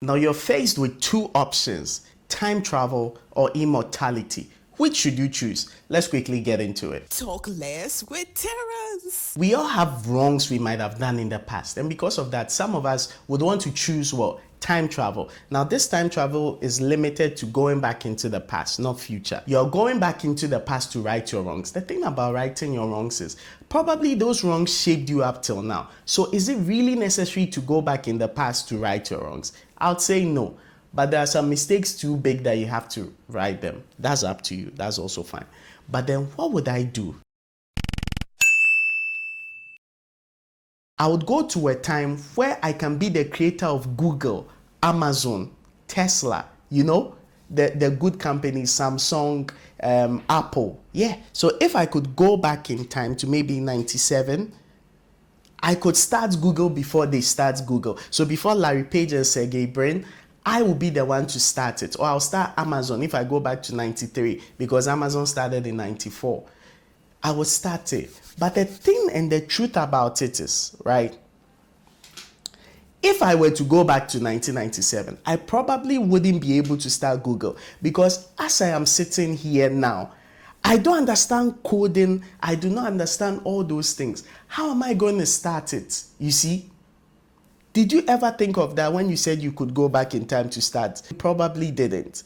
Now you're faced with two options, time travel or immortality. Which should you choose? Let's quickly get into it. Talk less with Terrence. We all have wrongs we might have done in the past, and because of that, some of us would want to choose what? Time travel. Now, this time travel is limited to going back into the past, not future. You're going back into the past to right your wrongs. The thing about righting your wrongs is probably those wrongs shaped you up till now. So, is it really necessary to go back in the past to right your wrongs? I'd say no. But there are some mistakes too big that you have to right them. That's up to you. That's also fine. But then what would I do? I would go to a time where I can be the creator of Google, Amazon, Tesla, the good companies, Samsung, Apple. Yeah. So if I could go back in time to maybe 97, I could start Google before they start Google. So before Larry Page and Sergey Brin, I will be the one to start it. Or I'll start Amazon if I go back to 93 because Amazon started in 94. I will start it. But the thing and the truth about it is, right? If I were to go back to 1997, I probably wouldn't be able to start Google because as I am sitting here now, I don't understand coding. I do not understand all those things. How am I going to start it? You see? Did you ever think of that when you said you could go back in time to start? You probably didn't.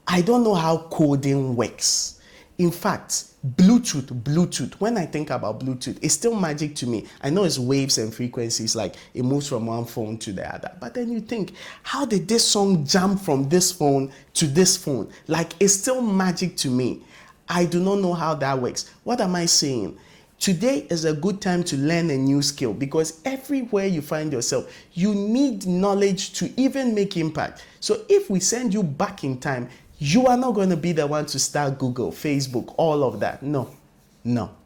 I don't know how coding works. In fact, Bluetooth, when I think about Bluetooth, it's still magic to me. I know it's waves and frequencies, like it moves from one phone to the other. But then you think, how did this song jump from this phone to this phone? Like, it's still magic to me. I do not know how that works. What am I saying? Today is a good time to learn a new skill because everywhere you find yourself, you need knowledge to even make impact. So if we send you back in time, you are not going to be the one to start Google, Facebook, all of that. No,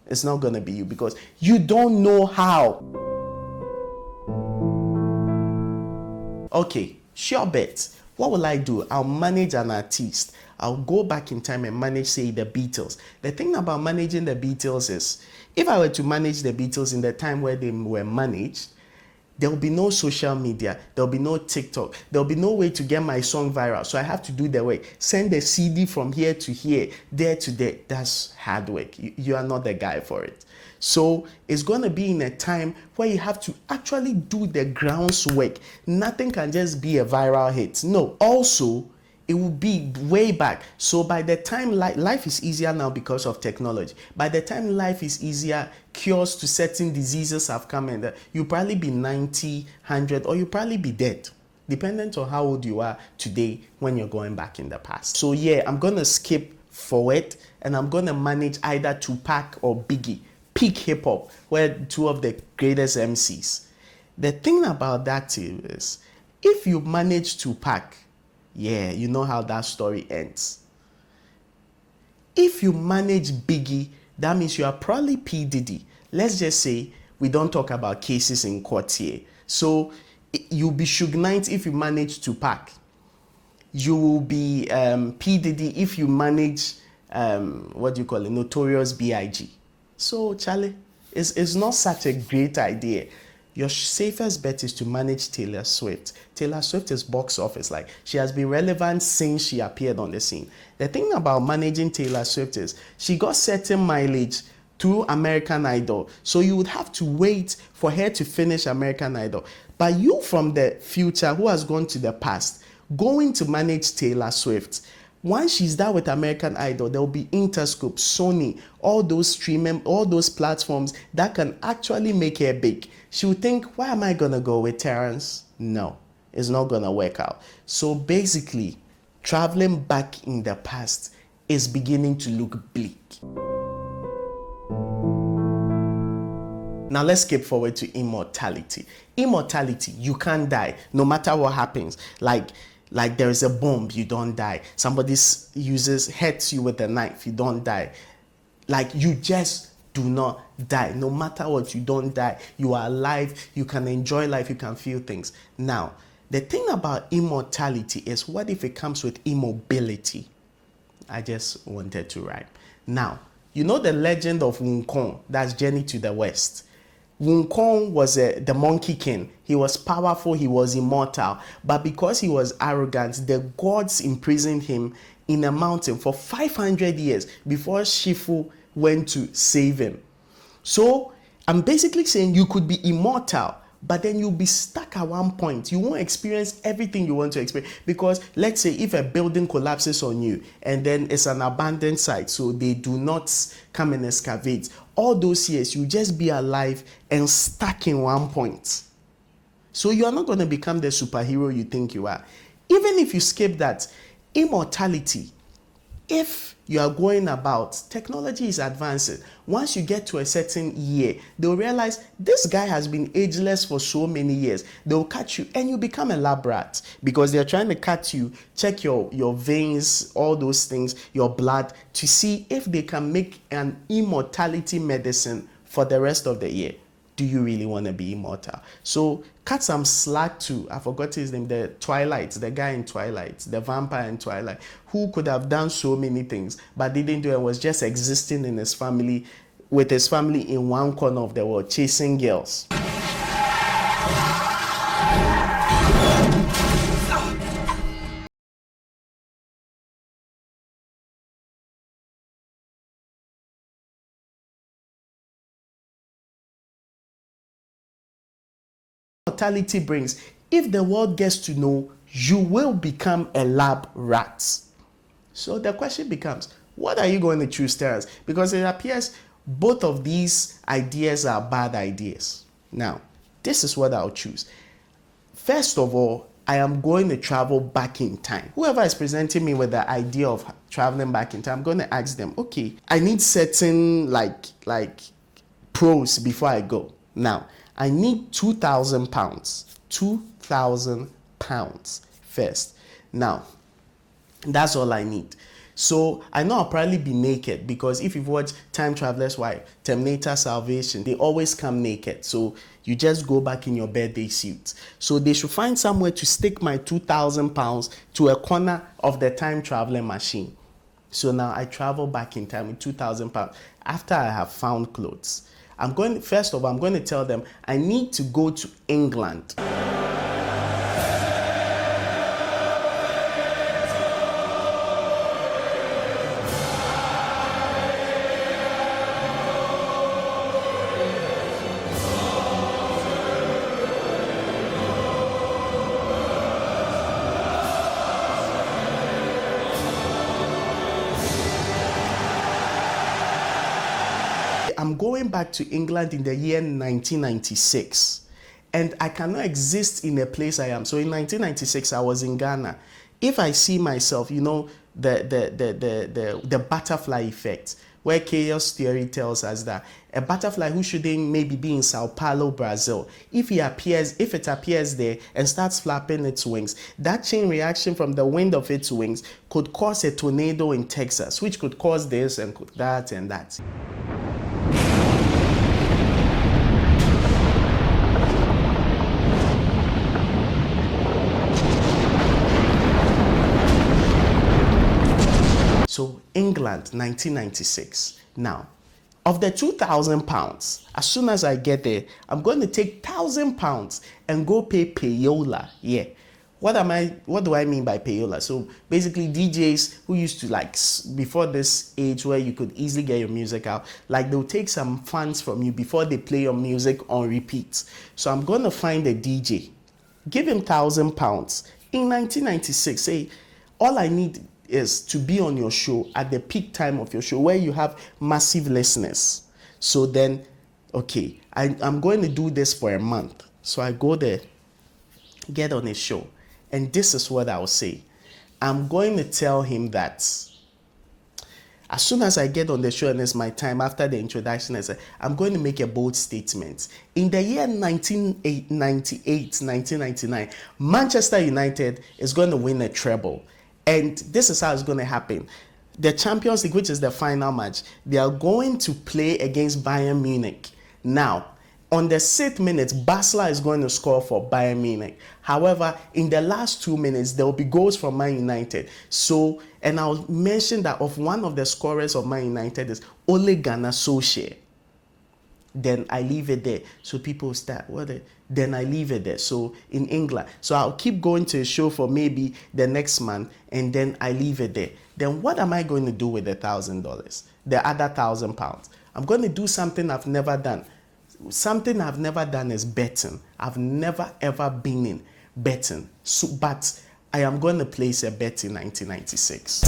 it's not going to be you because you don't know how. Okay, sure bet. What will I do? I'll manage an artist. I'll go back in time and manage, say, the Beatles. The thing about managing the Beatles is, if I were to manage the Beatles in the time where they were managed, there will be no social media. There will be no TikTok. There will be no way to get my song viral. So I have to do the way. Send a CD from here to here, there to there. That's hard work. You are not the guy for it. So it's going to be in a time where you have to actually do the groundwork. Nothing can just be a viral hit. No. Also, it will be way back. So by the time life is easier now because of technology. By the time life is easier, cures to certain diseases have come and you'll probably be 90, 100, or you'll probably be dead. Dependent on how old you are today when you're going back in the past. So yeah, I'm going to skip forward and I'm going to manage either Tupac or Biggie. Peak hip hop, where two of the greatest MCs. The thing about that is, if you manage Tupac, yeah, you know how that story ends. If you manage Biggie, that means you are probably P. Diddy. Let's just say we don't talk about cases in court here. So you'll be Suge Knight if you manage Tupac. You will be P. Diddy if you manage, Notorious B.I.G. So, Charlie, it's not such a great idea. Your safest bet is to manage Taylor Swift. Taylor Swift is box office. Like, she has been relevant since she appeared on the scene. The thing about managing Taylor Swift is she got certain mileage through American Idol. So you would have to wait for her to finish American Idol. But you from the future who has gone to the past, going to manage Taylor Swift, once she's done with American Idol, there will be Interscope, Sony, all those streaming, all those platforms that can actually make her big. She would think, why am I going to go with Terrence? No, it's not going to work out. So basically, traveling back in the past is beginning to look bleak. Now let's skip forward to immortality. Immortality, you can't die no matter what happens. Like there is a bomb, you don't die. Somebody hits you with a knife, you don't die. Like, you just do not die. No matter what, you don't die. You are alive, you can enjoy life, you can feel things. Now, the thing about immortality is, what if it comes with immobility? I just wanted to rhyme. Now, you know the legend of Wukong, that's Journey to the West. Wukong was the Monkey King. He was powerful, he was immortal. But because he was arrogant, the gods imprisoned him in a mountain for 500 years before Shifu went to save him. So I'm basically saying you could be immortal, but then you'll be stuck at one point. You won't experience everything you want to experience. Because let's say if a building collapses on you and then it's an abandoned site, so they do not come and excavate, all those years you just be alive and stuck in one point. So you are not going to become the superhero you think you are. Even if you skip that, immortality, if you are going about, technology is advancing. Once you get to a certain year, they'll realize this guy has been ageless for so many years. They'll cut you and you become a lab rat because they're trying to cut you, check your veins, all those things, your blood, to see if they can make an immortality medicine for the rest of the year. Do you really want to be immortal? So cut some slack to, I forgot his name, the Twilight, the guy in Twilight, the vampire in Twilight, who could have done so many things, but didn't do it, was just existing in his family, with his family in one corner of the world, chasing girls. Immortality brings, if the world gets to know, you will become a lab rat. So the question becomes, what are you going to choose, Terrence? Because it appears both of these ideas are bad ideas. Now, this is what I'll choose. First of all, I am going to travel back in time. Whoever is presenting me with the idea of traveling back in time, I'm going to ask them, okay, I need certain like pros before I go. Now, I need 2,000 pounds. 2,000 pounds first. Now, that's all I need. So I know I'll probably be naked because if you've watched Time Traveler's Wife, Terminator Salvation, they always come naked. So you just go back in your birthday suit. So they should find somewhere to stick my 2,000 pounds to a corner of the time traveling machine. So now I travel back in time with 2,000 pounds after I have found clothes. First of all, I'm going to tell them I need to go to England. I'm going back to England in the year 1996, and I cannot exist in a place I am. So in 1996, I was in Ghana. If I see myself, you know, the butterfly effect, where chaos theory tells us that a butterfly who shouldn't maybe be in Sao Paulo, Brazil, if it appears there and starts flapping its wings, that chain reaction from the wind of its wings could cause a tornado in Texas, which could cause this and that and that. So England, 1996. Now, of the 2,000 pounds, as soon as I get there, I'm going to take 1,000 pounds and go pay payola. Yeah. What do I mean by payola? So basically DJs who used to before this age where you could easily get your music out, they'll take some funds from you before they play your music on repeat. So I'm going to find a DJ, give him 1,000 pounds. In 1996, say, all I need is to be on your show at the peak time of your show where you have massive listeners. So then, okay, I'm going to do this for a month. So I go there, get on his show, and this is what I'll say. I'm going to tell him that as soon as I get on the show and it's my time after the introduction, I'm going to make a bold statement. In the year 1998, 1999, Manchester United is going to win a treble. And this is how it's going to happen. The Champions League, which is the final match, they are going to play against Bayern Munich. Now, on the 6th minute, Basler is going to score for Bayern Munich. However, in the last 2 minutes, there will be goals from Man United. So, and I'll mention that one of the scorers of Man United is Ole Gunnar Solskjaer. then I leave it there. So people start, then I leave it there. So in England, so I'll keep going to a show for maybe the next month, and then I leave it there. Then what am I going to do with the $1,000, the other £1,000? I'm going to do something I've never done. Something I've never done is betting. I've never ever been in betting. So, but I am going to place a bet in 1996.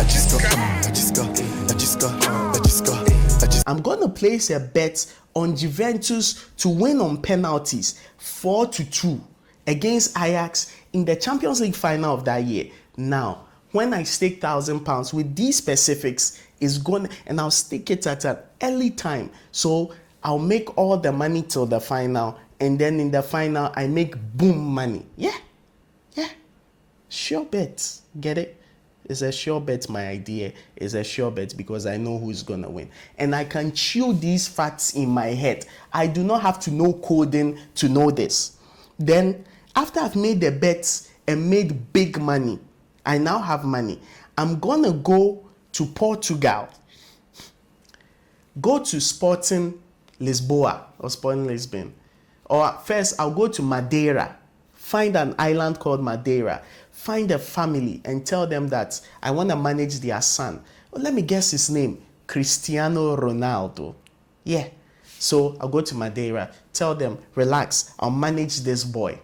I'm going to place a bet on Juventus to win on penalties 4-2 against Ajax in the Champions League final of that year. Now, when I stake £1,000 with these specifics, is going, and I'll stake it at an early time. So I'll make all the money till the final, and then in the final I make boom money. Yeah. Sure bet. Get it? It's a sure bet. My idea is a sure bet because I know who's gonna win. And I can chew these facts in my head. I do not have to know coding to know this. Then after I've made the bets and made big money, I now have money. I'm gonna go to Portugal. Go to Sporting Lisboa or Sporting Lisbon. Or first I'll go to Madeira. Find an island called Madeira. Find a family and tell them that I want to manage their son. Well, let me guess his name. Cristiano Ronaldo. Yeah. So I'll go to Madeira. Tell them, relax. I'll manage this boy.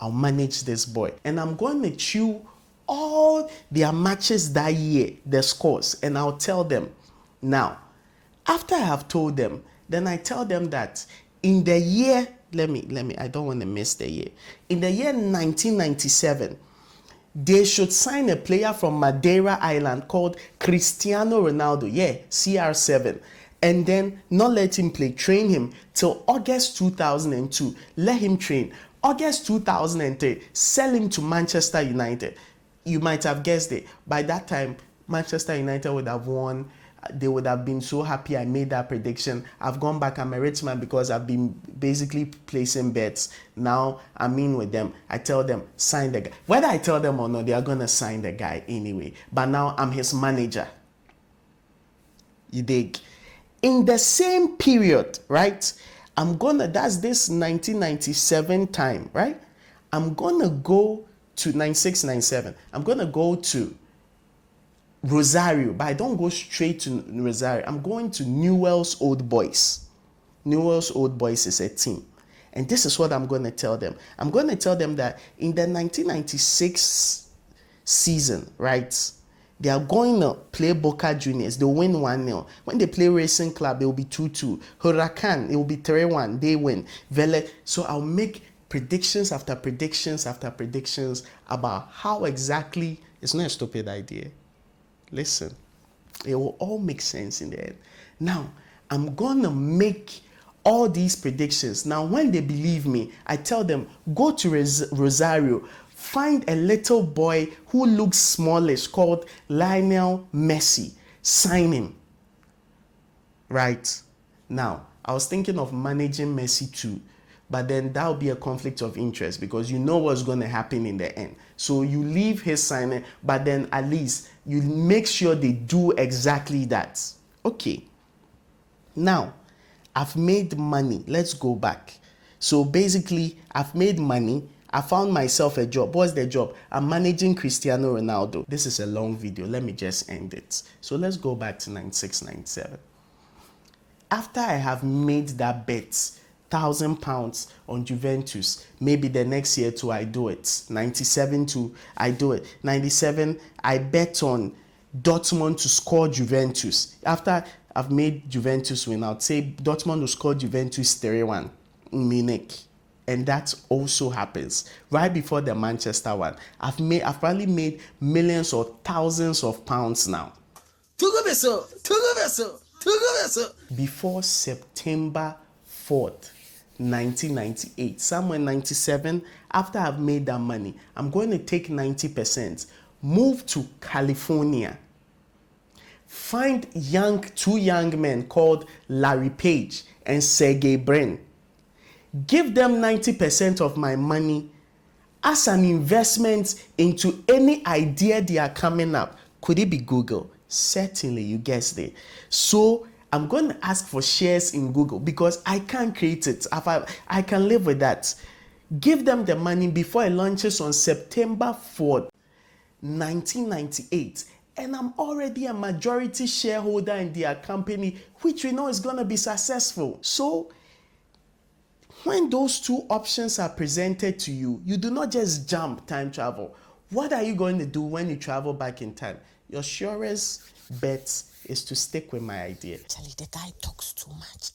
And I'm going to chew all their matches that year, the scores. And I'll tell them. Now, after I have told them, then I tell them that in the year, let me, I don't want to miss the year. In the year 1997, they should sign a player from Madeira Island called Cristiano Ronaldo. Yeah, CR7. And then not let him play, train him till August 2002. Let him train. August 2003, sell him to Manchester United. You might have guessed it. By that time, Manchester United would have won. They would have been so happy I made that prediction. I've gone back. I'm a rich man because I've been basically placing bets. Now I'm in with them. I tell them, sign the guy. Whether I tell them or not, they are going to sign the guy anyway. But now I'm his manager. You dig? In the same period, right? That's this 1997 time, right? I'm going to go to 96, 97. I'm going to go to Rosario, but I don't go straight to Rosario. I'm going to Newell's Old Boys. Newell's Old Boys is a team. And this is what I'm going to tell them. I'm going to tell them that in the 1996 season, right, they are going to play Boca Juniors. They'll win 1-0. When they play Racing Club, it will be 2-2. Huracan, it will be 3-1. They win. Vele. So I'll make predictions after predictions after predictions about how exactly, it's not a stupid idea. Listen, it will all make sense in the end. Now, I'm going to make all these predictions. Now, when they believe me, I tell them, go to Rosario, find a little boy who looks smallish called Lionel Messi. Sign him. Right? Now, I was thinking of managing Messi too. But then that will be a conflict of interest because you know what's going to happen in the end. So you leave his signing, but then at least you make sure they do exactly that. Okay. Now, I've made money. Let's go back. So basically, I've made money. I found myself a job. What's the job? I'm managing Cristiano Ronaldo. This is a long video. Let me just end it. So let's go back to 96, 97. After I have made that bet, £1,000 on Juventus. Maybe the next year too I do it. 97 too I do it. 97 I bet on Dortmund to score Juventus. After I've made Juventus win, I'll say Dortmund will score Juventus 3-1 in Munich. And that also happens right before the Manchester one. I've probably made millions or thousands of pounds now. Before September 4th, 1998, somewhere 97, after I've made that money, I'm going to take 90%, move to California, find two young men called Larry Page and Sergey Brin, give them 90% of my money as an investment into any idea they are coming up. Could it be Google? Certainly, you guessed it. So I'm going to ask for shares in Google because I can't create it. I can live with that. Give them the money before it launches on September 4th, 1998. And I'm already a majority shareholder in their company, which we know is going to be successful. So when those two options are presented to you, you do not just jump time travel. What are you going to do when you travel back in time? Your surest bet is to stick with my idea. Charlie, the guy talks too much.